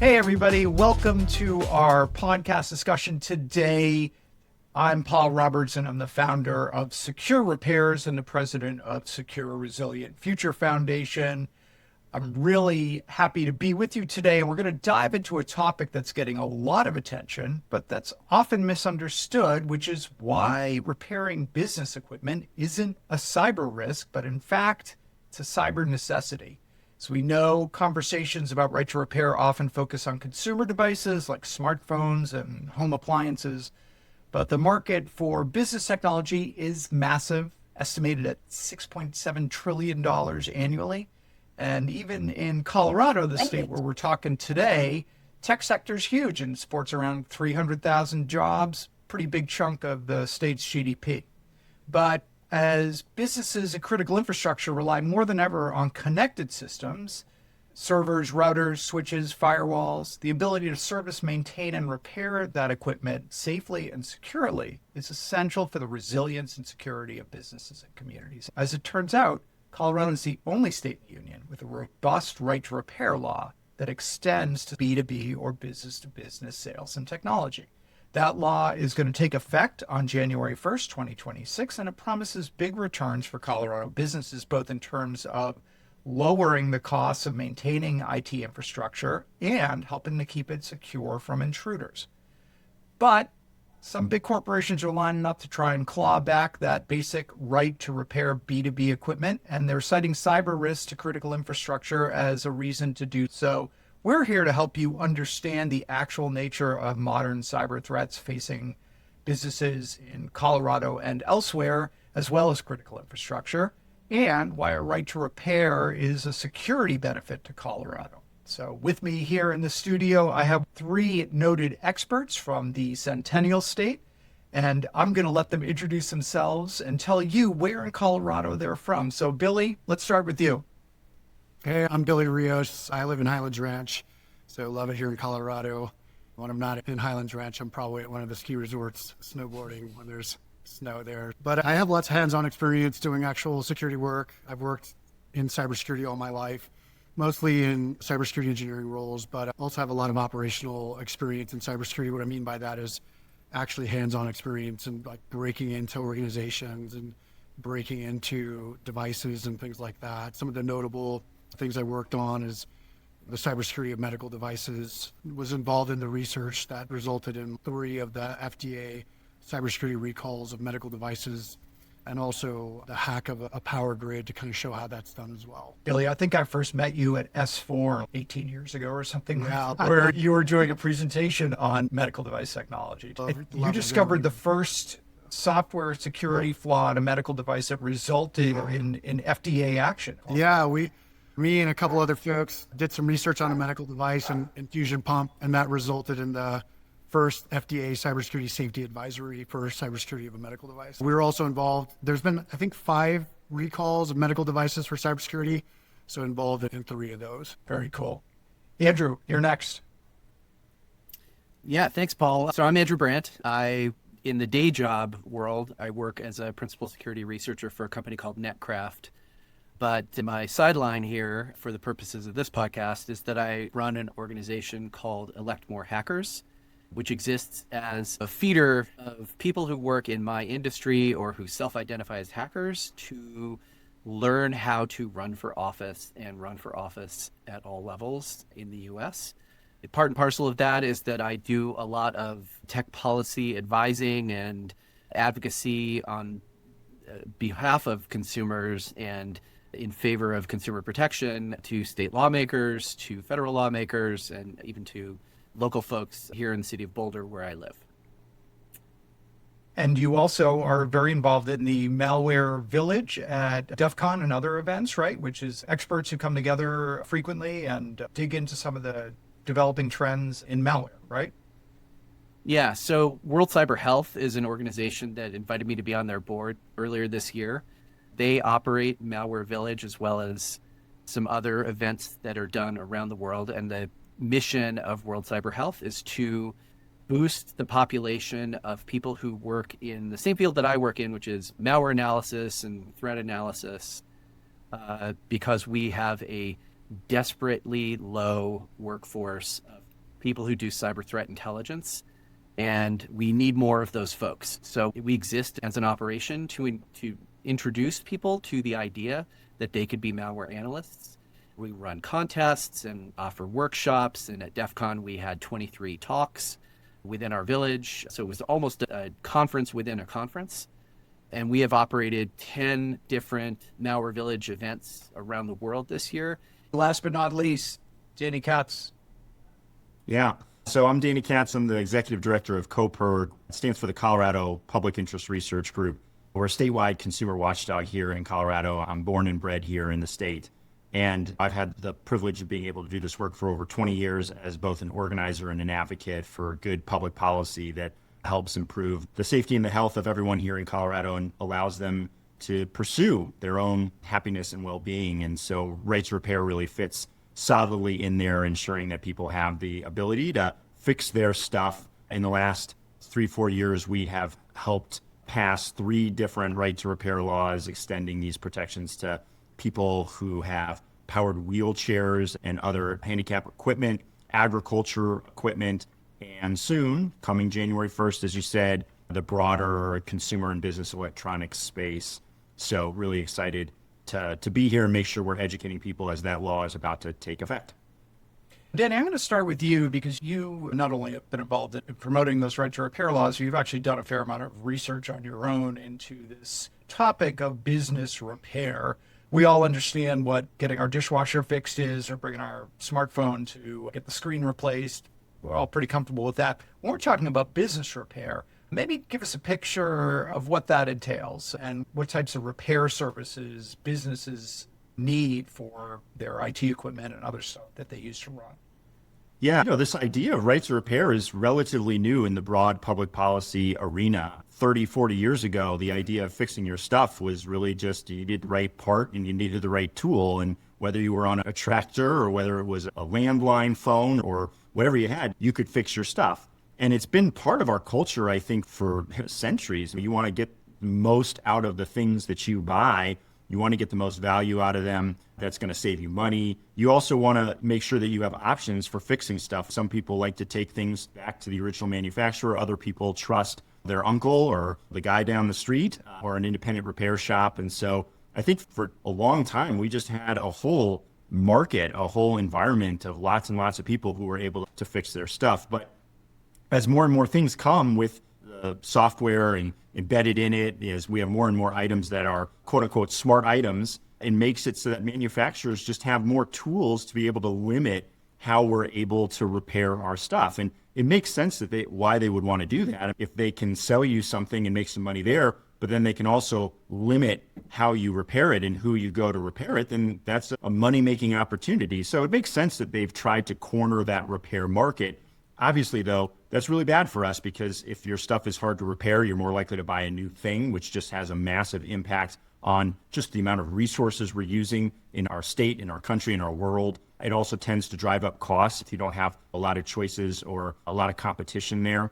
Hey, everybody. Welcome to our podcast discussion today. I'm Paul Robertson. I'm the founder of Secure Repairs and the president of Secure Resilient Future Foundation. I'm really happy to be with you today. And we're going to dive into a topic that's getting a lot of attention, but that's often misunderstood, which is why repairing business equipment isn't a cyber risk, but in fact, it's a cyber necessity. So we know conversations about right to repair often focus on consumer devices like smartphones and home appliances, but the market for business technology is massive, estimated at $6.7 trillion annually. And even in Colorado, the state where we're talking today, tech sector is huge and supports around 300,000 jobs, pretty big chunk of the state's GDP. But as businesses and critical infrastructure rely more than ever on connected systems, servers, routers, switches, firewalls, the ability to service, maintain, and repair that equipment safely and securely is essential for the resilience and security of businesses and communities. As it turns out, Colorado is the only state in the union with a robust right to repair law that extends to B2B or business-to-business sales and technology. That law is going to take effect on January 1st, 2026, and it promises big returns for Colorado businesses, both in terms of lowering the costs of maintaining IT infrastructure and helping to keep it secure from intruders. But some big corporations are lining up to try and claw back that basic right to repair B2B equipment, and they're citing cyber risks to critical infrastructure as a reason to do so. We're here to help you understand the actual nature of modern cyber threats facing businesses in Colorado and elsewhere, as well as critical infrastructure, and why a right to repair is a security benefit to Colorado. So with me here in the studio, I have three noted experts from the Centennial State, and I'm going to let them introduce themselves and tell you where in Colorado they're from. So Billy, let's start with you. Hey, I'm Billy Rios. I live in Highlands Ranch, so love it here in Colorado. When I'm not in Highlands Ranch, I'm probably at one of the ski resorts snowboarding when there's snow there. But I have lots of hands-on experience doing actual security work. I've worked in cybersecurity all my life, mostly in cybersecurity engineering roles, but I also have a lot of operational experience in cybersecurity. What I mean by that is actually hands-on experience and like breaking into organizations and breaking into devices and things like that. Some of the notable things I worked on is the cybersecurity of medical devices, was involved in the research that resulted in 3 of the FDA cybersecurity recalls of medical devices, and also the hack of a power grid to kind of show how that's done as well. Billy, I think I first met you at S4 18 years ago or something, where you were doing a presentation on medical device technology. You discovered the first software security flaw in a medical device that resulted in FDA action. Yeah, me and a couple other folks did some research on a medical device and infusion pump, and that resulted in the first FDA cybersecurity safety advisory for cybersecurity of a medical device. We were also involved. There's been, I think, 5 recalls of medical devices for cybersecurity, so involved in 3 of those. Very cool. Andrew, you're next. Yeah, thanks, Paul. So I'm Andrew Brandt. In the day job world, I work as a principal security researcher for a company called Netcraft. But my sideline here, for the purposes of this podcast, is that I run an organization called Elect More Hackers, which exists as a feeder of people who work in my industry or who self-identify as hackers to learn how to run for office and run for office at all levels in the U.S. Part and parcel of that is that I do a lot of tech policy advising and advocacy on behalf of consumers and in favor of consumer protection to state lawmakers, to federal lawmakers, and even to local folks here in the city of Boulder, where I live. And you also are very involved in the Malware Village at DEF CON and other events, right? Which is experts who come together frequently and dig into some of the developing trends in malware, right? Yeah, so World Cyber Health is an organization that invited me to be on their board earlier this year. They operate Malware Village as well as some other events that are done around the world. And the mission of World Cyber Health is to boost the population of people who work in the same field that I work in, which is malware analysis and threat analysis, because we have a desperately low workforce of people who do cyber threat intelligence. And we need more of those folks. So we exist as an operation to introduce people to the idea that they could be malware analysts. We run contests and offer workshops. And at DEF CON, we had 23 talks within our village. So it was almost a conference within a conference. And we have operated 10 different Malware Village events around the world this year. Last but not least, Danny Katz. Yeah. So I'm Danny Katz. I'm the executive director of COPER. It stands for the Colorado Public Interest Research Group. We're a statewide consumer watchdog here in Colorado. I'm born and bred here in the state. And I've had the privilege of being able to do this work for over 20 years as both an organizer and an advocate for good public policy that helps improve the safety and the health of everyone here in Colorado and allows them to pursue their own happiness and well-being. And so Right to Repair really fits solidly in there, ensuring that people have the ability to fix their stuff. In the last 3-4 years, we have helped pass 3 different Right to Repair laws, extending these protections to people who have powered wheelchairs and other handicap equipment, agriculture equipment, and soon, coming January 1st, as you said, the broader consumer and business electronics space. So really excited to be here and make sure we're educating people as that law is about to take effect. Danny, I'm going to start with you because you not only have been involved in promoting those Right to Repair laws, you've actually done a fair amount of research on your own into this topic of business repair. We all understand what getting our dishwasher fixed is, or bringing our smartphone to get the screen replaced. We're all pretty comfortable with that. When we're talking about business repair, maybe give us a picture of what that entails and what types of repair services businesses need for their IT equipment and other stuff that they use to run. Yeah, this idea of Right to Repair is relatively new in the broad public policy arena. 30, 40 years ago, the idea of fixing your stuff was really just you needed the right part and you needed the right tool. And whether you were on a tractor or whether it was a landline phone or whatever you had, you could fix your stuff. And it's been part of our culture, I think, for centuries. You want to get the most out of the things that you buy. You want to get the most value out of them. That's going to save you money. You also want to make sure that you have options for fixing stuff. Some people like to take things back to the original manufacturer. Other people trust their uncle or the guy down the street or an independent repair shop. And so I think for a long time, we just had a whole market, a whole environment of lots and lots of people who were able to fix their stuff. But as more and more things come with the software and embedded in it, as we have more and more items that are quote unquote smart items, it makes it so that manufacturers just have more tools to be able to limit how we're able to repair our stuff. And it makes sense that why they would want to do that. If they can sell you something and make some money there, but then they can also limit how you repair it and who you go to repair it, then that's a money-making opportunity. So it makes sense that they've tried to corner that repair market. Obviously, though, that's really bad for us because if your stuff is hard to repair, you're more likely to buy a new thing, which just has a massive impact on just the amount of resources we're using in our state, in our country, in our world. It also tends to drive up costs if you don't have a lot of choices or a lot of competition there.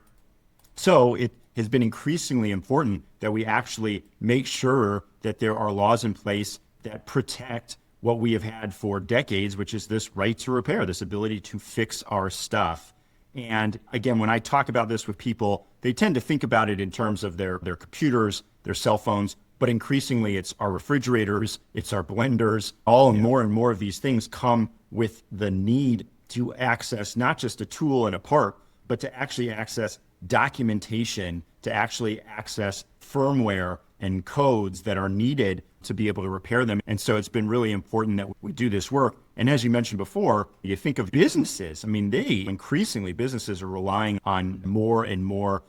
So it has been increasingly important that we actually make sure that there are laws in place that protect what we have had for decades, which is this right to repair, this ability to fix our stuff. And again, when I talk about this with people, they tend to think about it in terms of their computers, their cell phones, but increasingly it's our refrigerators, it's our blenders. More and more of these things come with the need to access not just a tool and a part, but to actually access documentation, to actually access firmware and codes that are needed to be able to repair them. And so it's been really important that we do this work. And as you mentioned before, you think of businesses. I mean, businesses are relying on more and more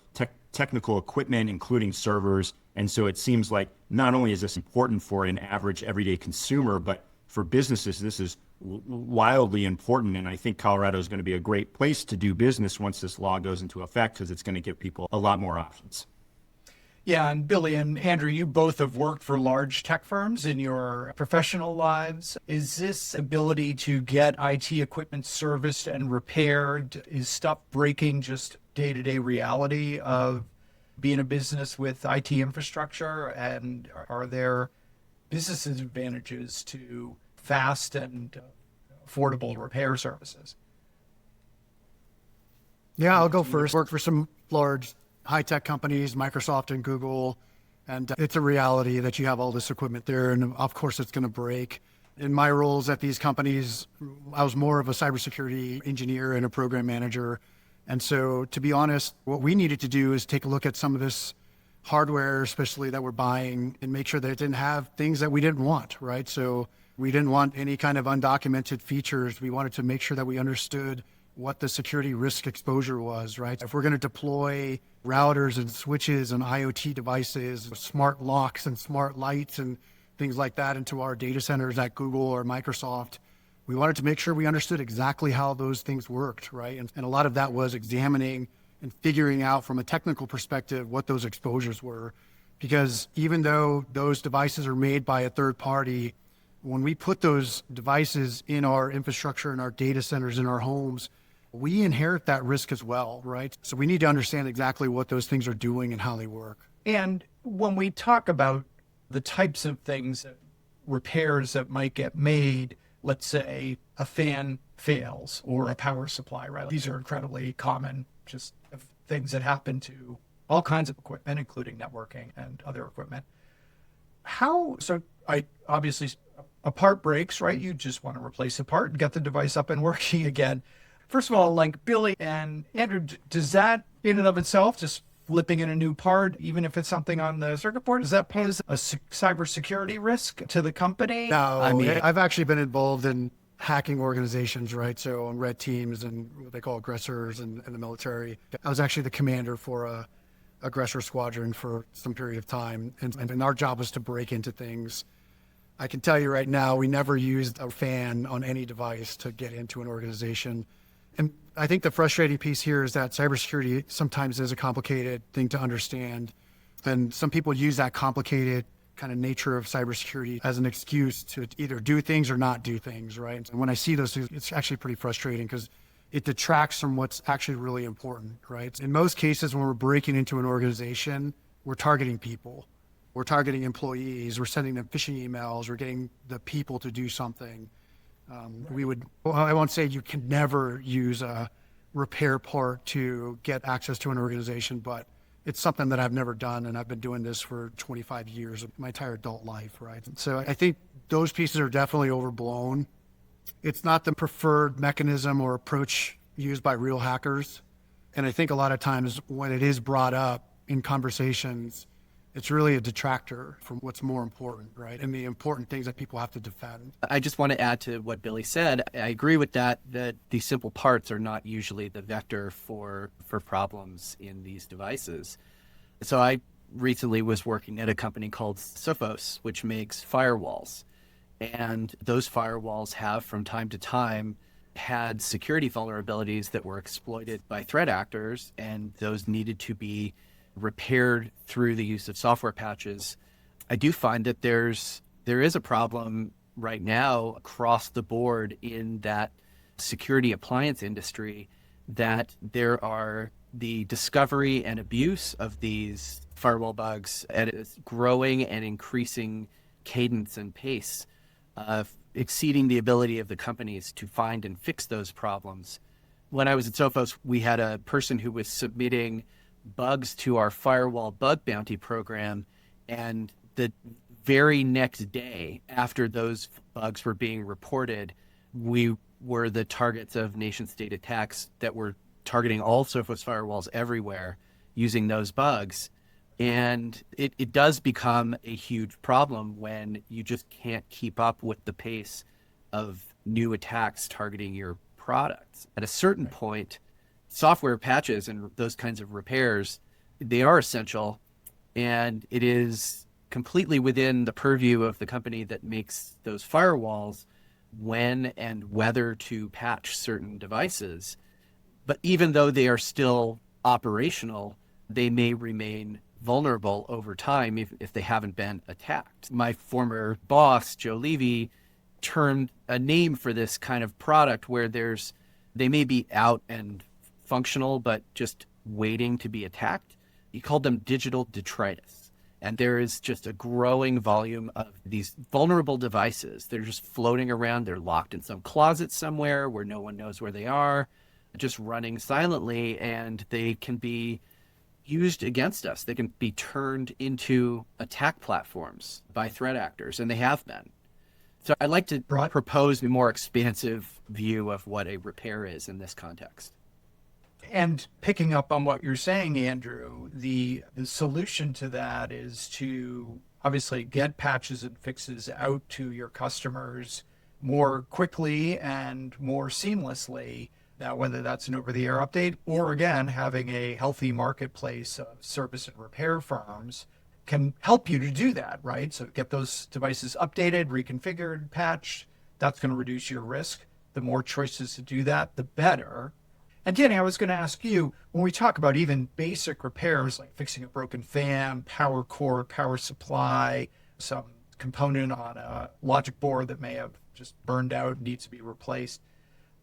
technical equipment, including servers. And so it seems like not only is this important for an average everyday consumer, but for businesses, this is wildly important. And I think Colorado is going to be a great place to do business once this law goes into effect because it's going to give people a lot more options. Yeah, and Billy and Andrew, you both have worked for large tech firms in your professional lives. Is this ability to get IT equipment serviced and repaired, is stuff breaking just day-to-day reality of being a business with IT infrastructure? And are there business advantages to fast and affordable repair services? Yeah, I'll go first. Worked for some large high-tech companies, Microsoft and Google, and it's a reality that you have all this equipment there, and of course it's going to break. In my roles at these companies, I was more of a cybersecurity engineer and a program manager. And so, to be honest, what we needed to do is take a look at some of this hardware, especially that we're buying, and make sure that it didn't have things that we didn't want, right? So we didn't want any kind of undocumented features. We wanted to make sure that we understood what the security risk exposure was, right? If we're going to deploy routers and switches and IoT devices, smart locks and smart lights and things like that into our data centers at Google or Microsoft, we wanted to make sure we understood exactly how those things worked, right? And a lot of that was examining and figuring out from a technical perspective what those exposures were. Because even though those devices are made by a third party, when we put those devices in our infrastructure, in our data centers, in our homes, we inherit that risk as well, right? So we need to understand exactly what those things are doing and how they work. And when we talk about the types of things, repairs that might get made, let's say a fan fails or a power supply, right? These are incredibly common, just things that happen to all kinds of equipment, including networking and other equipment. So I obviously, a part breaks, right? You just want to replace a part and get the device up and working again. First of all, like Billy and Andrew, does that in and of itself, just flipping in a new part, even if it's something on the circuit board, does that pose a cybersecurity risk to the company? No, I've actually been involved in hacking organizations, right? So on red teams and what they call aggressors in the military. I was actually the commander for a aggressor squadron for some period of time. And our job was to break into things. I can tell you right now, we never used a fan on any device to get into an organization. And I think the frustrating piece here is that cybersecurity sometimes is a complicated thing to understand. And some people use that complicated kind of nature of cybersecurity as an excuse to either do things or not do things, right? And when I see those things, it's actually pretty frustrating because it detracts from what's actually really important, right? In most cases, when we're breaking into an organization, we're targeting people. We're targeting employees. We're sending them phishing emails. We're getting the people to do something. I won't say you can never use a repair part to get access to an organization, but it's something that I've never done, and I've been doing this for 25 years of my entire adult life, right? So I think those pieces are definitely overblown. It's not the preferred mechanism or approach used by real hackers. And I think a lot of times when it is brought up in conversations, it's really a detractor from what's more important, right? And the important things that people have to defend. I just want to add to what Billy said. I agree with that these simple parts are not usually the vector for problems in these devices. So I recently was working at a company called Sophos, which makes firewalls. And those firewalls have from time to time had security vulnerabilities that were exploited by threat actors, and those needed to be repaired through the use of software patches. I do find that there is a problem right now across the board in that security appliance industry, that there are the discovery and abuse of these firewall bugs at a growing and increasing cadence and pace, exceeding the ability of the companies to find and fix those problems. When I was at Sophos, we had a person who was submitting bugs to our firewall bug bounty program, and the very next day after those bugs were being reported, we were the targets of nation state attacks that were targeting all Sophos firewalls everywhere using those bugs. And it does become a huge problem when you just can't keep up with the pace of new attacks targeting your products. At a certain point, software patches and those kinds of repairs, they are essential, and it is completely within the purview of the company that makes those firewalls when and whether to patch certain devices. But even though they are still operational, they may remain vulnerable over time if they haven't been attacked. My former boss, Joe Levy, termed a name for this kind of product where they may be out and functional, but just waiting to be attacked. He called them digital detritus. And there is just a growing volume of these vulnerable devices. They're just floating around. They're locked in some closet somewhere where no one knows where they are. just running silently, and they can be used against us. They can be turned into attack platforms by threat actors, and they have been. So I'd like to propose a more expansive view of what a repair is in this context. And picking up on what you're saying, Andrew, the solution to that is to obviously get patches and fixes out to your customers more quickly and more seamlessly. Now, whether that's an over-the-air update or, again, having a healthy marketplace of service and repair firms can help you to do that, right? So get those devices updated, reconfigured, patched. That's going to reduce your risk. The more choices to do that, the better. And Danny, I was going to ask you, when we talk about even basic repairs like fixing a broken fan, power cord, power supply, some component on a logic board that may have just burned out and needs to be replaced,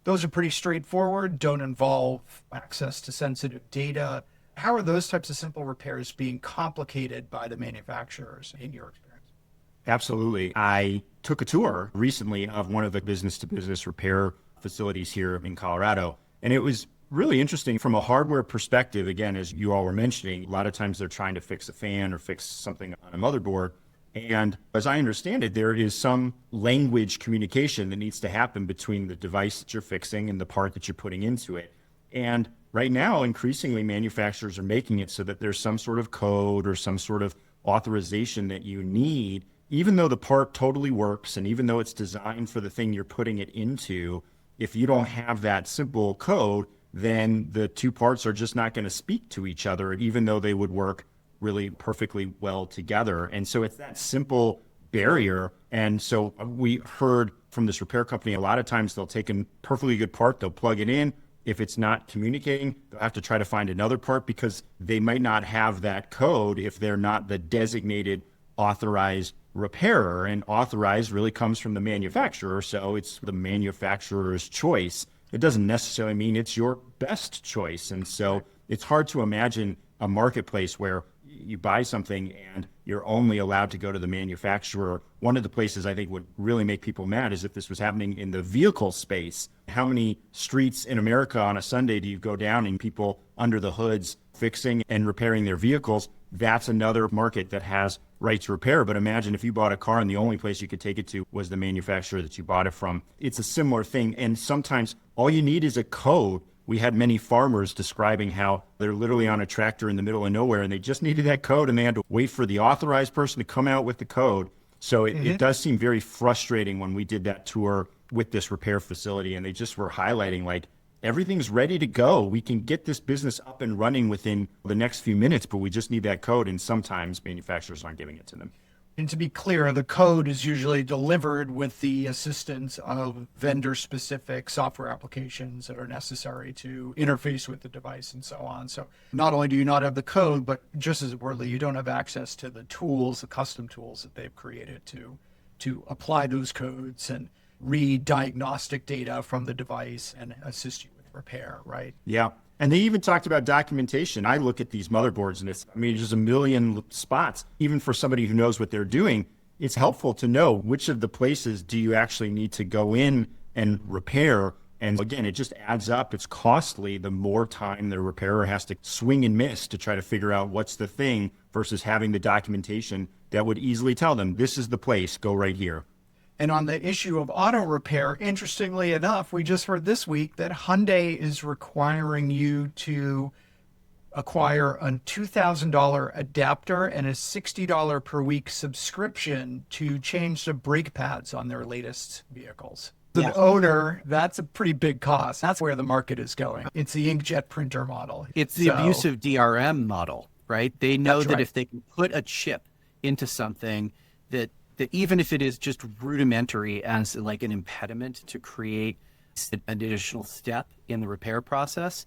those are pretty straightforward, don't involve access to sensitive data. How are those types of simple repairs being complicated by the manufacturers in your experience? Absolutely. I took a tour recently of one of the business-to-business repair facilities here in Colorado, and it was really interesting from a hardware perspective. Again, as you all were mentioning, a lot of times they're trying to fix a fan or fix something on a motherboard. And as I understand it, there is some language communication that needs to happen between the device that you're fixing and the part that you're putting into it. And right now, increasingly, manufacturers are making it so that there's some sort of code or some sort of authorization that you need, even though the part totally works and even though it's designed for the thing you're putting it into. If you don't have that simple code, then the two parts are just not going to speak to each other, even though they would work really perfectly well together. And so it's that simple barrier. And so we heard from this repair company, a lot of times they'll take a perfectly good part, they'll plug it in. If it's not communicating, they'll have to try to find another part because they might not have that code if they're not the designated authorized repairer. And authorized really comes from the manufacturer. So it's the manufacturer's choice. It doesn't necessarily mean it's your best choice. And so it's hard to imagine a marketplace where you buy something and you're only allowed to go to the manufacturer. One of the places I think would really make people mad is if this was happening in the vehicle space. How many streets in America on a Sunday do you go down and people under the hoods fixing and repairing their vehicles? That's another market that has right to repair. But imagine if you bought a car and the only place you could take it to was the manufacturer that you bought it from. It's a similar thing. And sometimes all you need is a code. We had many farmers describing how they're literally on a tractor in the middle of nowhere and they just needed that code and they had to wait for the authorized person to come out with the code. So it does seem very frustrating when we did that tour with this repair facility and they just were highlighting like, everything's ready to go. We can get this business up and running within the next few minutes, but we just need that code. And sometimes manufacturers aren't giving it to them. And to be clear, the code is usually delivered with the assistance of vendor-specific software applications that are necessary to interface with the device and so on. So not only do you not have the code, but just as importantly, you don't have access to the tools, the custom tools that they've created to apply those codes and read diagnostic data from the device and assist you with repair, right? Yeah. And they even talked about documentation. I look at these motherboards and there's a million spots. Even for somebody who knows what they're doing, it's helpful to know which of the places do you actually need to go in and repair. And again, it just adds up. It's costly the more time the repairer has to swing and miss to try to figure out what's the thing versus having the documentation that would easily tell them, this is the place, go right here. And on the issue of auto repair, interestingly enough, we just heard this week that Hyundai is requiring you to acquire a $2,000 adapter and a $60 per week subscription to change the brake pads on their latest vehicles. The owner, that's a pretty big cost. That's where the market is going. It's the inkjet printer model. It's the abusive DRM model, right? They know that if they can put a chip into something that even if it is just rudimentary as like an impediment to create an additional step in the repair process,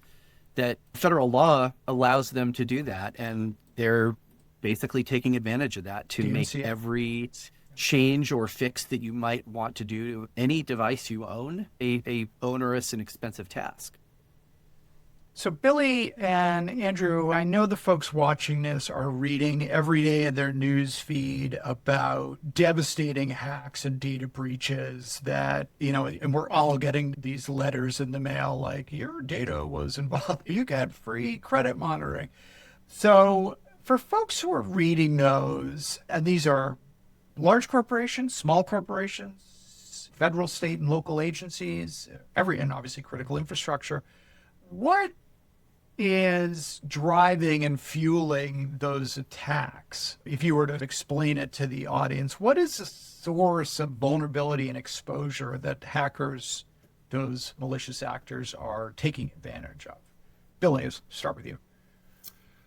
that federal law allows them to do that. And they're basically taking advantage of that to make every change or fix that you might want to do to any device you own a onerous and expensive task. So, Billy and Andrew, I know the folks watching this are reading every day in their news feed about devastating hacks and data breaches that, and we're all getting these letters in the mail like, your data was involved. You got free credit monitoring. So, for folks who are reading those, and these are large corporations, small corporations, federal, state, and local agencies, and obviously critical infrastructure, what is driving and fueling those attacks? If you were to explain it to the audience, what is the source of vulnerability and exposure that hackers, those malicious actors, are taking advantage of? Billy, let's start with you.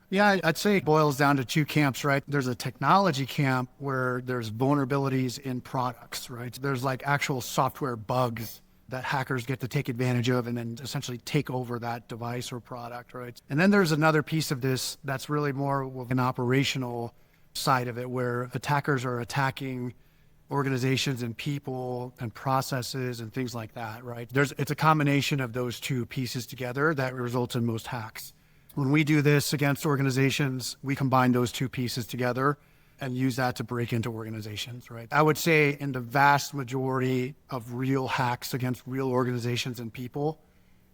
Yeah, I'd say it boils down to two camps, right? There's a technology camp where there's vulnerabilities in products, right? There's like actual software bugs that hackers get to take advantage of and then essentially take over that device or product, right? And then there's another piece of this that's really more of an operational side of it, where attackers are attacking organizations and people and processes and things like that, right? It's a combination of those two pieces together that results in most hacks. When we do this against organizations, we combine those two pieces together and use that to break into organizations, right? I would say in the vast majority of real hacks against real organizations and people,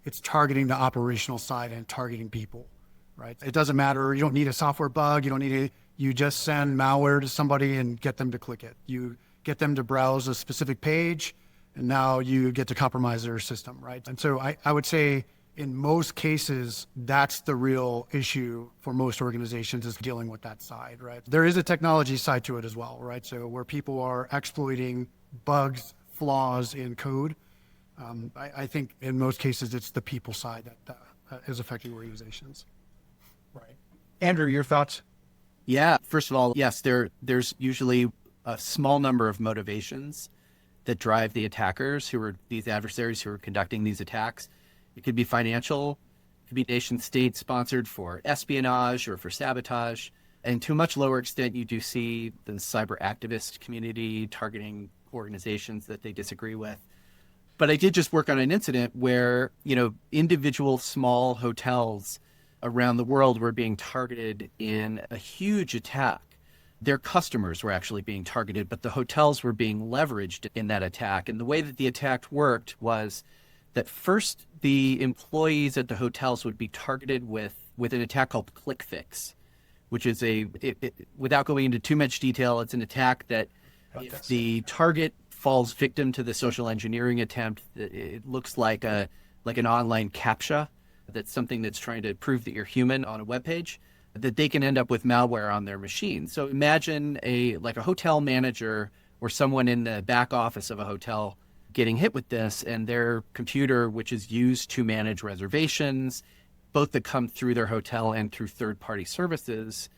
it's targeting the operational side and targeting people, right? It doesn't matter. You don't need a software bug. You just send malware to somebody and get them to click it. You get them to browse a specific page, and now you get to compromise their system, right? And so I would say in most cases, that's the real issue for most organizations, is dealing with that side, right? There is a technology side to it as well, right? So where people are exploiting bugs, flaws in code, I think in most cases, it's the people side that is affecting organizations. Right. Andrew, your thoughts? Yeah, first of all, yes, there's usually a small number of motivations that drive the attackers these adversaries who are conducting these attacks. It could be financial, it could be nation state sponsored for espionage or for sabotage. And to a much lower extent, you do see the cyber activist community targeting organizations that they disagree with. But I did just work on an incident where, individual small hotels around the world were being targeted in a huge attack. Their customers were actually being targeted, but the hotels were being leveraged in that attack. And the way that the attack worked was that first the employees at the hotels would be targeted with an attack called click fix, which is without going into too much detail, it's an attack that if the target falls victim to the social engineering attempt, it looks like an online CAPTCHA. That's something that's trying to prove that you're human on a web page, that they can end up with malware on their machine. So imagine a hotel manager or someone in the back office of a hotel getting hit with this, and their computer, which is used to manage reservations, both that come through their hotel and through third-party services,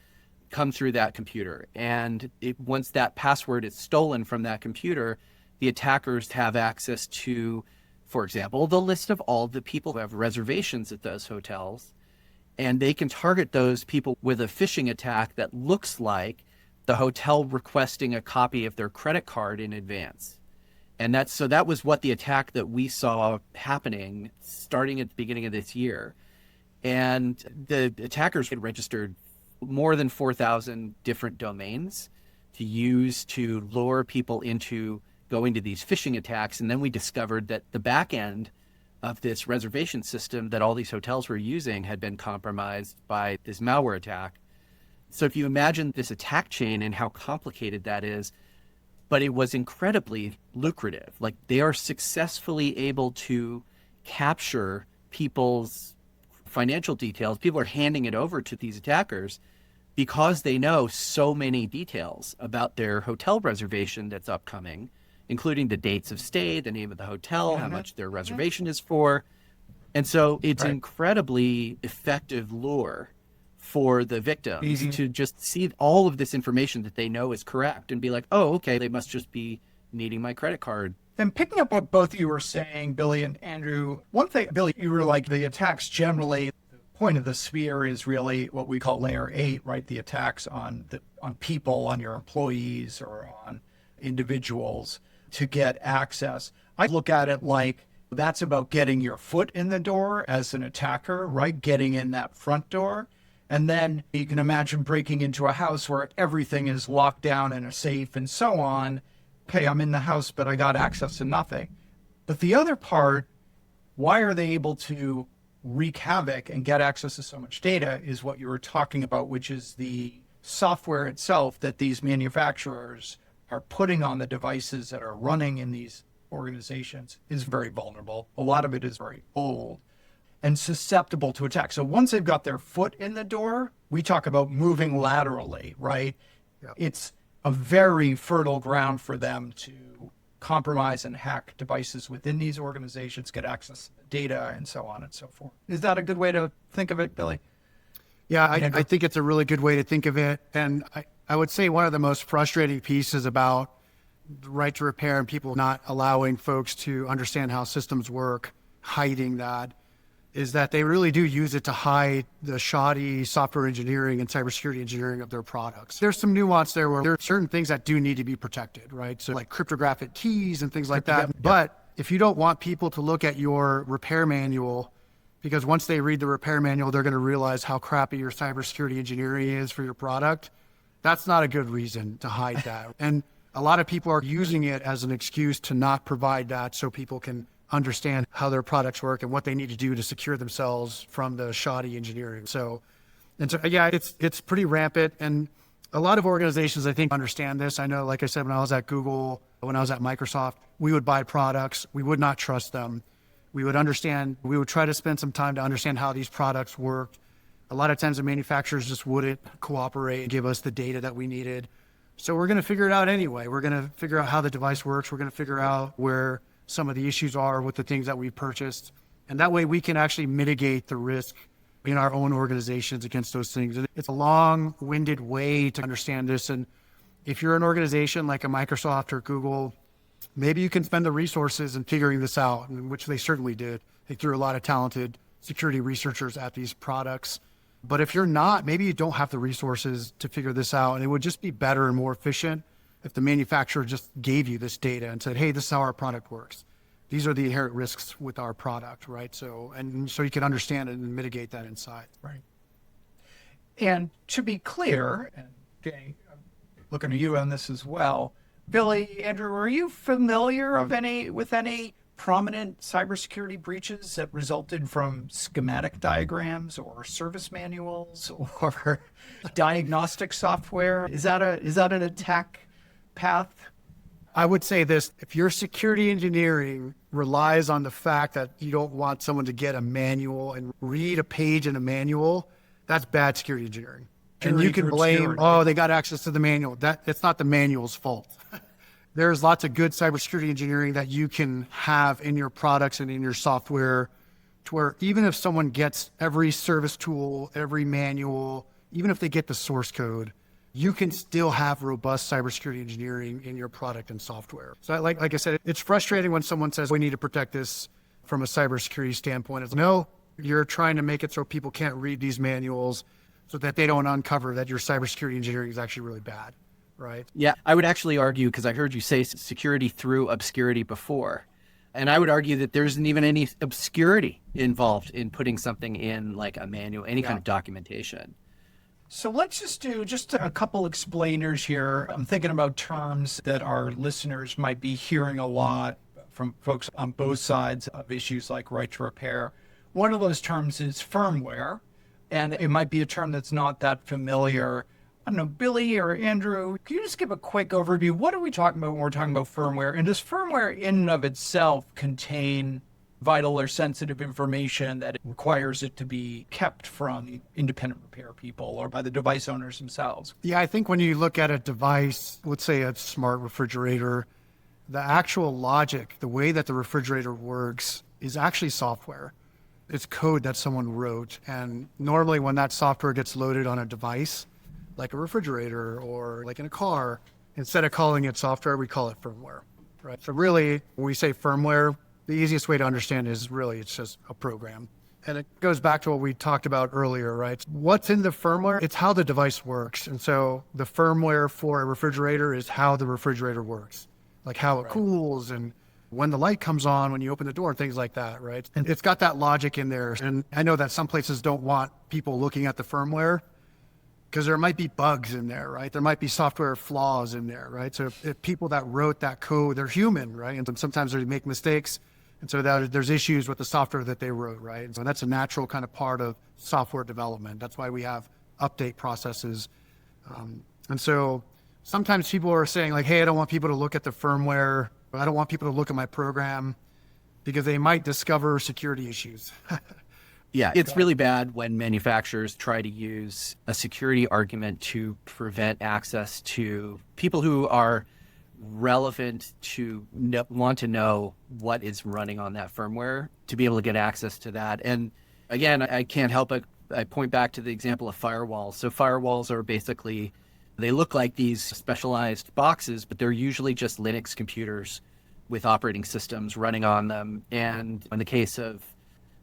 come through that computer. And once that password is stolen from that computer, the attackers have access to, for example, the list of all the people who have reservations at those hotels, and they can target those people with a phishing attack that looks like the hotel requesting a copy of their credit card in advance. And that was what the attack that we saw happening starting at the beginning of this year. And the attackers had registered more than 4,000 different domains to use to lure people into going to these phishing attacks. And then we discovered that the back end of this reservation system that all these hotels were using had been compromised by this malware attack. So if you imagine this attack chain and how complicated that is, but it was incredibly lucrative. Like, they are successfully able to capture people's financial details. People are handing it over to these attackers because they know so many details about their hotel reservation that's upcoming, including the dates of stay, the name of the hotel, how much their reservation is for. And so it's incredibly effective lure for the victims to just see all of this information that they know is correct and be like, oh, okay, they must just be needing my credit card. And picking up what both of you were saying, Billy and Andrew, one thing, Billy, you were like, the attacks generally, the point of the sphere is really what we call layer 8, right? The attacks on people, on your employees or on individuals to get access. I look at it like That's about getting your foot in the door as an attacker, right? Getting in that front door. And then you can imagine breaking into a house where everything is locked down in a safe and so on. Okay, I'm in the house, but I got access to nothing. But the other part, why are they able to wreak havoc and get access to so much data is what you were talking about, which is the software itself that these manufacturers are putting on the devices that are running in these organizations is very vulnerable. A lot of it is very old and susceptible to attack. So once they've got their foot in the door, we talk about moving laterally, right? Yep. It's a very fertile ground for them to compromise and hack devices within these organizations, get access to data, and so on and so forth. Is that a good way to think of it, Billy? Yeah, I think it's a really good way to think of it. And I would say one of the most frustrating pieces about the right to repair and people not allowing folks to understand how systems work, hiding that, is that they really do use it to hide the shoddy software engineering and cybersecurity engineering of their products. There's some nuance there where there are certain things that do need to be protected, right? So like cryptographic keys and things like that. But if you don't want people to look at your repair manual, because once they read the repair manual, they're going to realize how crappy your cybersecurity engineering is for your product. That's not a good reason to hide that. And a lot of people are using it as an excuse to not provide that so people can understand how their products work and what they need to do to secure themselves from the shoddy engineering. So yeah, it's pretty rampant. And a lot of organizations, I think, understand this. I know, like I said, when I was at Google, when I was at Microsoft, we would buy products. We would not trust them. We would try to spend some time to understand how these products worked. A lot of times the manufacturers just wouldn't cooperate and give us the data that we needed. So we're going to figure it out anyway. We're going to figure out how the device works. We're going to figure out where some of the issues are with the things that we purchased. And that way we can actually mitigate the risk in our own organizations against those things. And it's a long-winded way to understand this. And if you're an organization like a Microsoft or Google, maybe you can spend the resources in figuring this out, which they certainly did. They threw a lot of talented security researchers at these products. But if you're not, maybe you don't have the resources to figure this out. And it would just be better and more efficient if the manufacturer just gave you this data and said, hey, this is how our product works. These are the inherent risks with our product, right? So you can understand it and mitigate that inside. Right. And to be clear, and Jay, I'm looking at you on this as well, Billy, Andrew, are you familiar with any prominent cybersecurity breaches that resulted from schematic diagrams or service manuals or diagnostic software? Is that an attack path? I would say this: if your security engineering relies on the fact that you don't want someone to get a manual and read a page in a manual, that's bad security engineering. And you can blame, they got access to the manual. It's not the manual's fault. There's lots of good cybersecurity engineering that you can have in your products and in your software to where even if someone gets every service tool, every manual, even if they get the source code, you can still have robust cybersecurity engineering in your product and software. So like I said, it's frustrating when someone says, we need to protect this from a cybersecurity standpoint. It's no, you're trying to make it so people can't read these manuals so that they don't uncover that your cybersecurity engineering is actually really bad, right? Yeah, I would actually argue, because I heard you say security through obscurity before, and I would argue that there isn't even any obscurity involved in putting something in like a manual, any kind of documentation. So let's just do a couple explainers here. I'm thinking about terms that our listeners might be hearing a lot from folks on both sides of issues like right to repair. One of those terms is firmware, and it might be a term that's not that familiar. I don't know, Billy or Andrew, can you just give a quick overview? What are we talking about when we're talking about firmware? And does firmware in and of itself contain vital or sensitive information that it requires it to be kept from independent repair people or by the device owners themselves? Yeah, I think when you look at a device, let's say a smart refrigerator, the actual logic, the way that the refrigerator works is actually software. It's code that someone wrote. And normally when that software gets loaded on a device, like a refrigerator or like in a car, instead of calling it software, we call it firmware, right? So really, when we say firmware, the easiest way to understand is really it's just a program. And it goes back to what we talked about earlier, right? What's in the firmware? It's how the device works. And so the firmware for a refrigerator is how the refrigerator works, like how it cools and when the light comes on, when you open the door, things like that, right? And it's got that logic in there. And I know that some places don't want people looking at the firmware because there might be bugs in there, right? There might be software flaws in there, right? So if people that wrote that code, they're human, right? And sometimes they make mistakes. And so there's issues with the software that they wrote, right? And so that's a natural kind of part of software development. That's why we have update processes. And so sometimes people are saying like, hey, I don't want people to look at the firmware. I don't want people to look at my program because they might discover security issues. Yeah, it's really bad when manufacturers try to use a security argument to prevent access to people who are relevant to want to know what is running on that firmware to be able to get access to that. And again, I can't help but I point back to the example of firewalls. So firewalls are basically, they look like these specialized boxes, but they're usually just Linux computers with operating systems running on them. And in the case of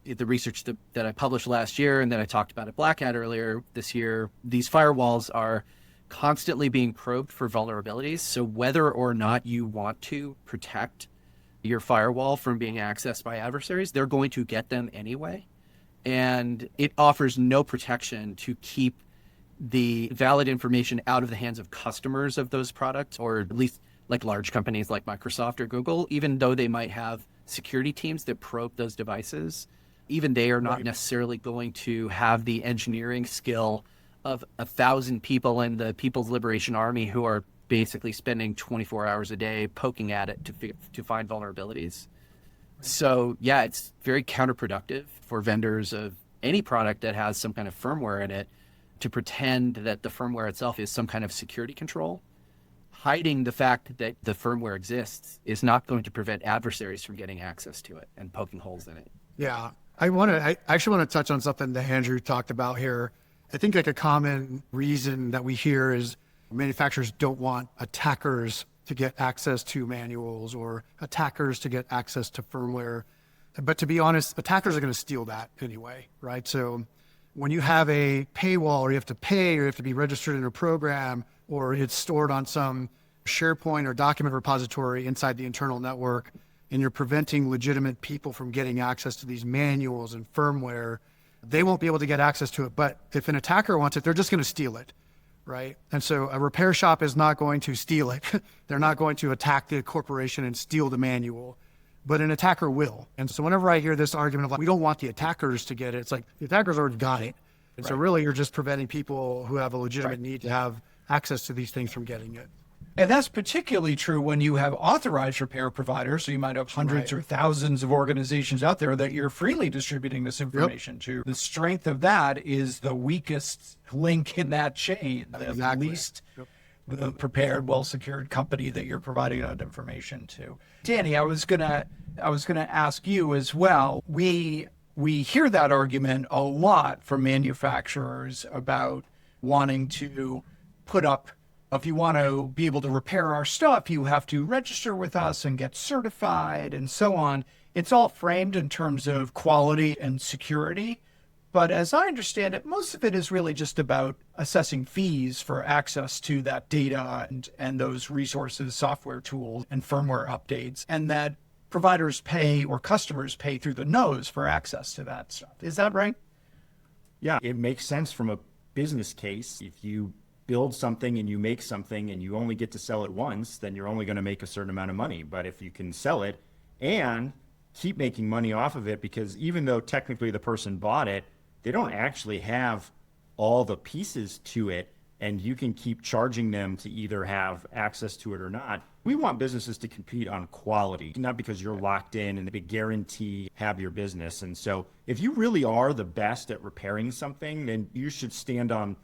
the research that I published last year and that I talked about at Black Hat earlier this year, these firewalls are constantly being probed for vulnerabilities. So whether or not you want to protect your firewall from being accessed by adversaries, they're going to get them anyway. And it offers no protection to keep the valid information out of the hands of customers of those products, or at least like large companies like Microsoft or Google, even though they might have security teams that probe those devices. Even they are not necessarily going to have the engineering skill of 1,000 people in the People's Liberation Army who are basically spending 24 hours a day poking at it to find vulnerabilities. So yeah, it's very counterproductive for vendors of any product that has some kind of firmware in it to pretend that the firmware itself is some kind of security control. Hiding the fact that the firmware exists is not going to prevent adversaries from getting access to it and poking holes in it. Yeah. I actually want to touch on something that Andrew talked about here. I think like a common reason that we hear is manufacturers don't want attackers to get access to manuals or attackers to get access to firmware. But to be honest, attackers are going to steal that anyway, right? So when you have a paywall or you have to pay or you have to be registered in a program or it's stored on some SharePoint or document repository inside the internal network, and you're preventing legitimate people from getting access to these manuals and firmware, they won't be able to get access to it. But if an attacker wants it, they're just going to steal it, right? And so a repair shop is not going to steal it. They're not going to attack the corporation and steal the manual, but an attacker will. And so whenever I hear this argument of like, we don't want the attackers to get it, it's like the attackers already got it. And so really you're just preventing people who have a legitimate need to have access to these things from getting it. And that's particularly true when you have authorized repair providers. So you might have hundreds or thousands of organizations out there that you're freely distributing this information to. The strength of that is the weakest link in that chain, the least the prepared, well-secured company that you're providing that information to. Danny, I was gonna ask you as well. We hear that argument a lot from manufacturers about wanting to put up, if you want to be able to repair our stuff, you have to register with us and get certified and so on. It's all framed in terms of quality and security. But as I understand it, most of it is really just about assessing fees for access to that data and those resources, software tools, and firmware updates, and that providers pay or customers pay through the nose for access to that stuff. Is that right? Yeah, it makes sense from a business case. If you build something and you make something and you only get to sell it once, then you're only going to make a certain amount of money. But if you can sell it and keep making money off of it, because even though technically the person bought it, they don't actually have all the pieces to it, and you can keep charging them to either have access to it or not. We want businesses to compete on quality, not because you're locked in and they guarantee have your business. And so if you really are the best at repairing something, then you should stand on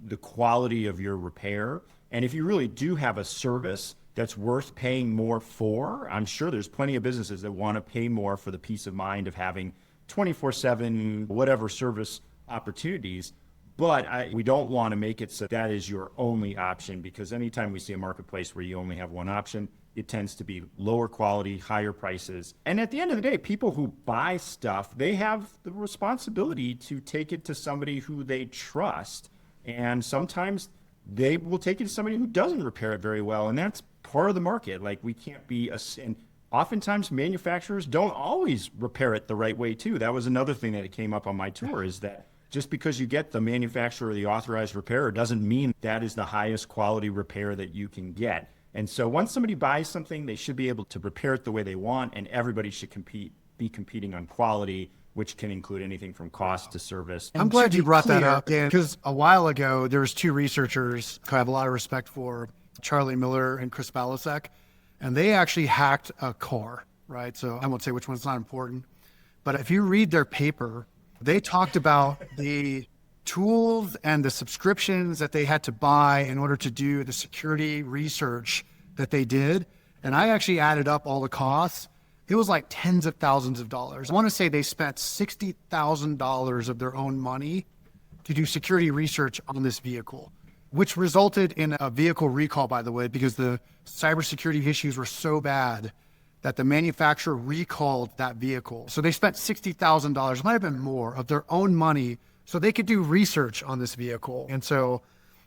the quality of your repair. And if you really do have a service that's worth paying more for, I'm sure there's plenty of businesses that want to pay more for the peace of mind of having 24/7 whatever service opportunities. But we don't want to make it so that is your only option, because anytime we see a marketplace where you only have one option, it tends to be lower quality, higher prices. And at the end of the day, people who buy stuff, they have the responsibility to take it to somebody who they trust. And sometimes they will take it to somebody who doesn't repair it very well. And that's part of the market. Like, we can't be and oftentimes manufacturers don't always repair it the right way too. That was another thing that came up on my tour, is that just because you get the manufacturer or the authorized repairer doesn't mean that is the highest quality repair that you can get. And so once somebody buys something, they should be able to repair it the way they want, and everybody should be competing on quality, which can include anything from cost to service. I'm glad you brought that up, Dan, because a while ago, there was two researchers who I have a lot of respect for, Charlie Miller and Chris Balasek, and they actually hacked a car, right? So I won't say which one, it's not important. But if you read their paper, they talked about the tools and the subscriptions that they had to buy in order to do the security research that they did. And I actually added up all the costs. It was like tens of thousands of dollars. I want to say they spent $60,000 of their own money to do security research on this vehicle, which resulted in a vehicle recall, by the way, because the cybersecurity issues were so bad that the manufacturer recalled that vehicle. So they spent $60,000, might have been more, of their own money so they could do research on this vehicle. And so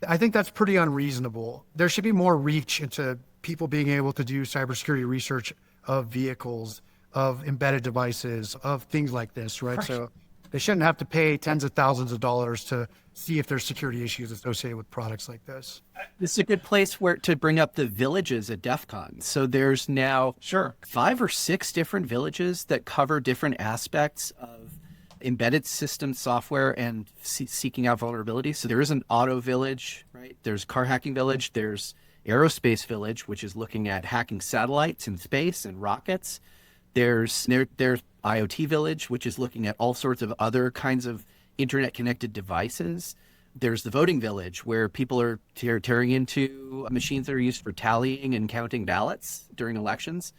I think that's pretty unreasonable. There should be more reach into people being able to do cybersecurity research of vehicles, of embedded devices, of things like this, right? So they shouldn't have to pay tens of thousands of dollars to see if there's security issues associated with products like this. This is a good place where to bring up the villages at DEF CON. So there's now 5 or 6 different villages that cover different aspects of embedded system software and seeking out vulnerabilities. So there is an auto village, right? There's car hacking village. There's aerospace village, which is looking at hacking satellites in space and rockets. There's IoT village, which is looking at all sorts of other kinds of internet connected devices. There's the voting village, where people are tearing into machines that are used for tallying and counting ballots during elections.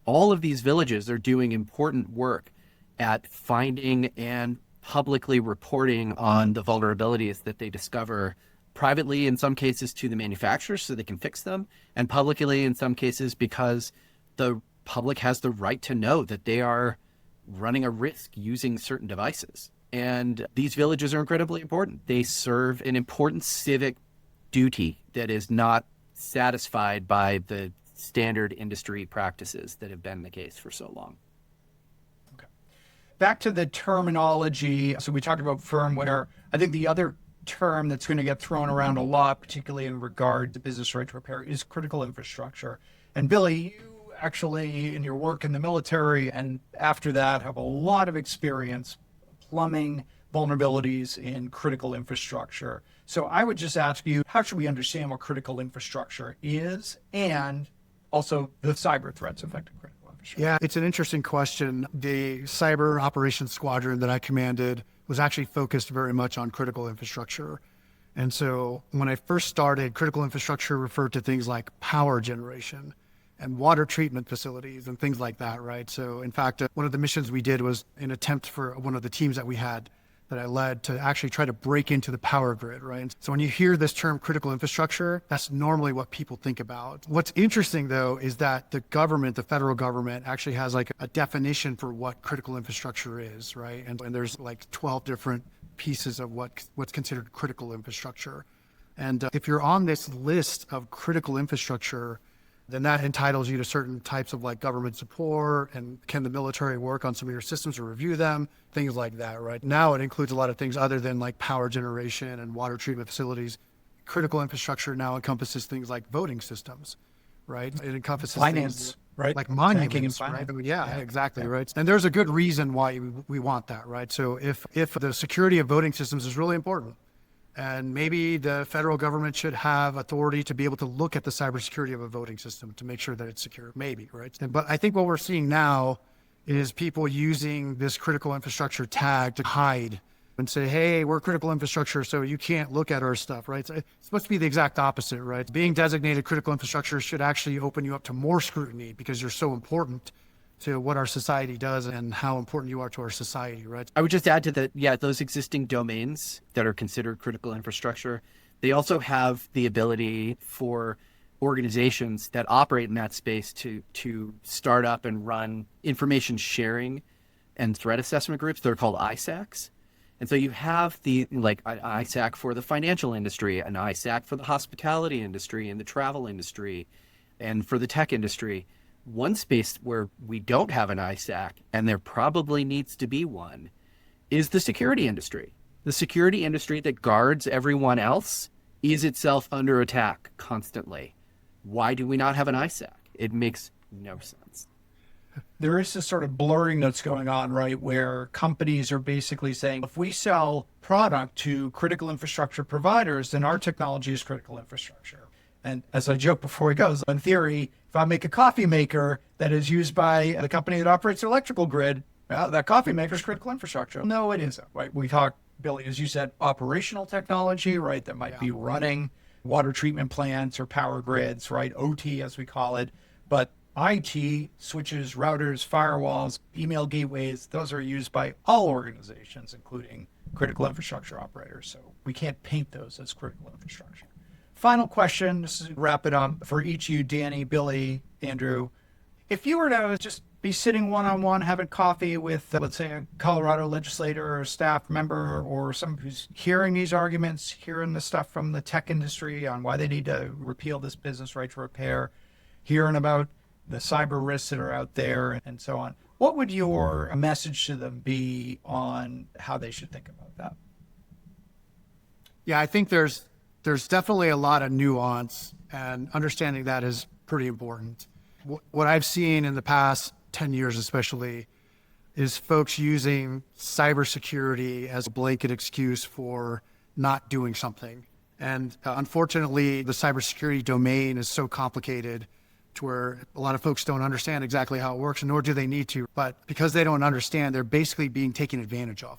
All of these villages are doing important work at finding and publicly reporting on the vulnerabilities that they discover, privately in some cases to the manufacturers so they can fix them, and publicly in some cases because the public has the right to know that they are running a risk using certain devices. And these villages are incredibly important. They serve an important civic duty that is not satisfied by the standard industry practices that have been the case for so long. Back to the terminology. So we talked about firmware. I think the other term that's going to get thrown around a lot, particularly in regard to business right to repair, is critical infrastructure. And Billy, you actually, in your work in the military and after that, have a lot of experience plumbing vulnerabilities in critical infrastructure. So I would just ask you, how should we understand what critical infrastructure is, and also the cyber threats affecting critical infrastructure? Yeah, it's an interesting question. The cyber operations squadron that I commanded was actually focused very much on critical infrastructure. And so when I first started, critical infrastructure referred to things like power generation and water treatment facilities and things like that, right? So in fact, one of the missions we did was an attempt for one of the teams that we had that I led to actually try to break into the power grid, right? And so when you hear this term critical infrastructure, that's normally what people think about. What's interesting though is that the government, the federal government, actually has like a definition for what critical infrastructure is, right? And there's like 12 different pieces of what's considered critical infrastructure. And if you're on this list of critical infrastructure, then that entitles you to certain types of like government support, and can the military work on some of your systems or review them, things like that, right? Now it includes a lot of things other than like power generation and water treatment facilities. Critical infrastructure now encompasses things like voting systems, right? It encompasses finance, right? Like monuments, Banking and right? finance. Yeah, exactly, right? And there's a good reason why we want that, right? So if the security of voting systems is really important, and maybe the federal government should have authority to be able to look at the cybersecurity of a voting system to make sure that it's secure, maybe, right? But I think what we're seeing now is people using this critical infrastructure tag to hide and say, hey, we're critical infrastructure, so you can't look at our stuff, right? It's supposed to be the exact opposite, right? Being designated critical infrastructure should actually open you up to more scrutiny because you're so important to what our society does and how important you are to our society, right? I would just add to that, yeah, those existing domains that are considered critical infrastructure, they also have the ability for organizations that operate in that space to start up and run information sharing and threat assessment groups. They're called ISACs. And so you have the like an ISAC for the financial industry, an ISAC for the hospitality industry and the travel industry, and for the tech industry. One space where we don't have an ISAC, and there probably needs to be one, is the security industry. The security industry that guards everyone else is itself under attack constantly. Why do we not have an ISAC? It makes no sense. There is this sort of blurring that's going on, right, where companies are basically saying, if we sell product to critical infrastructure providers, then our technology is critical infrastructure. And as I joked before we go, in theory, if I make a coffee maker that is used by the company that operates the electrical grid, well, that coffee maker is critical infrastructure. No, it isn't, right? We talk, Billy, as you said, operational technology, right, that might be running water treatment plants or power grids, right, OT as we call it. But IT, switches, routers, firewalls, email gateways, those are used by all organizations, including critical infrastructure operators. So we can't paint those as critical infrastructure. Final question, this is wrap it up for each of you, Danny, Billy, Andrew. If you were to just be sitting one-on-one having coffee with, let's say, a Colorado legislator or staff member or someone who's hearing these arguments, hearing the stuff from the tech industry on why they need to repeal this business right to repair, hearing about the cyber risks that are out there and so on, what would your message to them be on how they should think about that? Yeah, I think there's definitely a lot of nuance, and understanding that is pretty important. What I've seen in the past 10 years especially is folks using cybersecurity as a blanket excuse for not doing something. And unfortunately, the cybersecurity domain is so complicated to where a lot of folks don't understand exactly how it works, nor do they need to. But because they don't understand, they're basically being taken advantage of.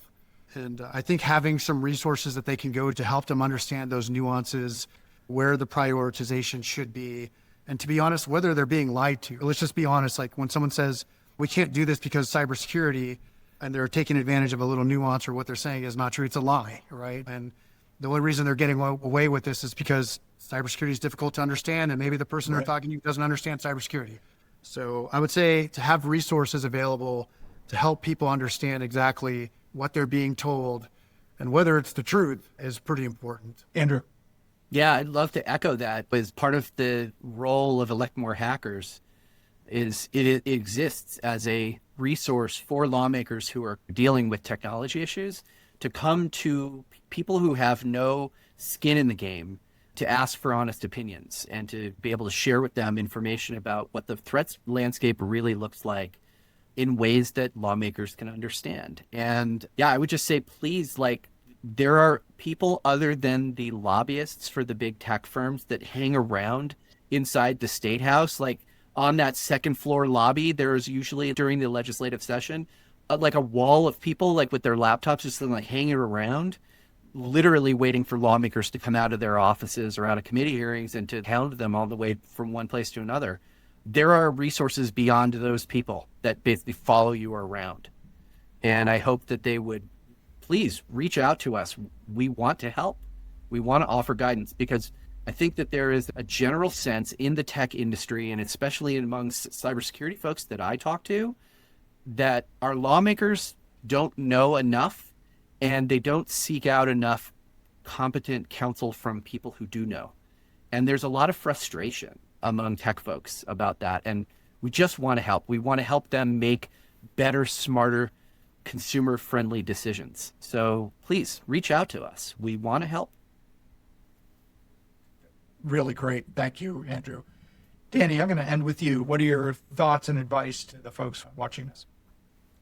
And I think having some resources that they can go to help them understand those nuances, where the prioritization should be, and to be honest, whether they're being lied to. Let's just be honest, like when someone says, we can't do this because cybersecurity, and they're taking advantage of a little nuance or what they're saying is not true, it's a lie, right? And the only reason they're getting away with this is because cybersecurity is difficult to understand, and maybe the person they're talking to doesn't understand cybersecurity. So I would say to have resources available to help people understand exactly what they're being told and whether it's the truth is pretty important. Andrew. Yeah, I'd love to echo that. As part of the role of Elect More Hackers is it exists as a resource for lawmakers who are dealing with technology issues to come to people who have no skin in the game to ask for honest opinions and to be able to share with them information about what the threats landscape really looks like in ways that lawmakers can understand. And yeah, I would just say, please, like, there are people other than the lobbyists for the big tech firms that hang around inside the State House. Like on that second floor lobby, there is usually during the legislative session, like a wall of people like with their laptops just like hanging around, literally waiting for lawmakers to come out of their offices or out of committee hearings and to hound them all the way from one place to another. There are resources beyond those people that basically follow you around. And I hope that they would please reach out to us. We want to help. We want to offer guidance because I think that there is a general sense in the tech industry, and especially amongst cybersecurity folks that I talk to, that our lawmakers don't know enough and they don't seek out enough competent counsel from people who do know. And there's a lot of frustration among tech folks about that. And we just want to help. We want to help them make better, smarter, consumer-friendly decisions. So please reach out to us. We want to help. Really great. Thank you, Andrew. Danny, I'm going to end with you. What are your thoughts and advice to the folks watching this?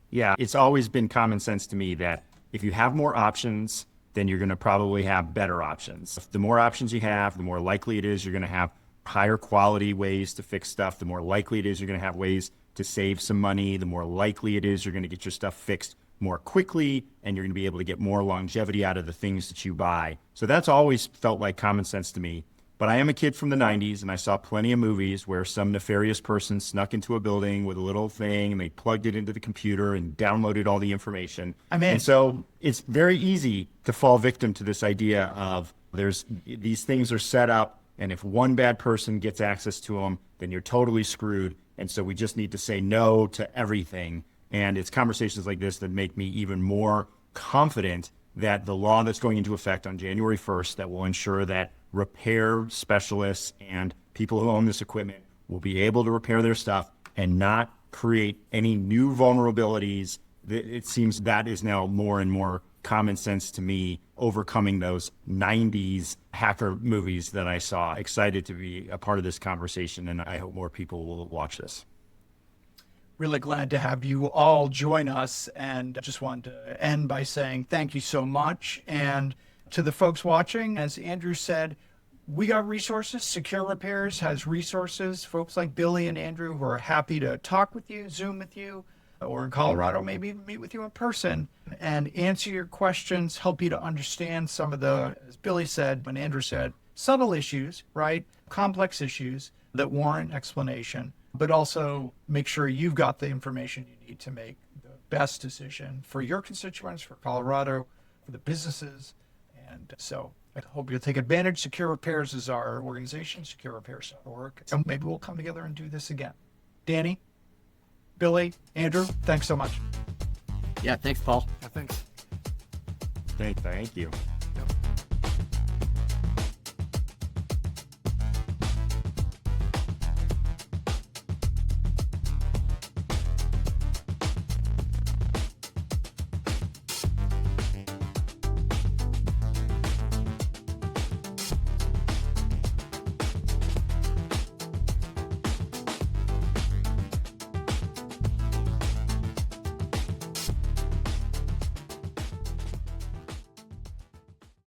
Yeah, it's always been common sense to me that if you have more options, then you're going to probably have better options. The more options you have, the more likely it is you're going to have higher quality ways to fix stuff. The more likely it is you're going to have ways to save some money. The more likely it is you're going to get your stuff fixed more quickly, and you're going to be able to get more longevity out of the things that you buy. So that's always felt like common sense to me. But I am a kid from the 90s, and I saw plenty of movies where some nefarious person snuck into a building with a little thing, and they plugged it into the computer and downloaded all the information. And so it's very easy to fall victim to this idea of these things are set up, and if one bad person gets access to them, then you're totally screwed. And so we just need to say no to everything. And it's conversations like this that make me even more confident that the law that's going into effect on January 1st that will ensure that repair specialists and people who own this equipment will be able to repair their stuff and not create any new vulnerabilities. It seems that is now more and more common sense to me, overcoming those 90s hacker movies that I saw. Excited to be a part of this conversation, and I hope more people will watch this. Really glad to have you all join us, and just wanted to end by saying thank you so much. And to the folks watching, as Andrew said, we got resources. Secure Repairs has resources. Folks like Billy and Andrew who are happy to talk with you, Zoom with you, or in Colorado, maybe even meet with you in person and answer your questions, help you to understand some of the, as Billy said, and Andrew said, subtle issues, right? Complex issues that warrant explanation, but also make sure you've got the information you need to make the best decision for your constituents, for Colorado, for the businesses. And so I hope you'll take advantage. Secure Repairs is our organization, secureRepairs.org. And maybe we'll come together and do this again. Danny, Billy, Andrew, thanks so much. Yeah, thanks, Paul. Yeah, thanks. Thank you.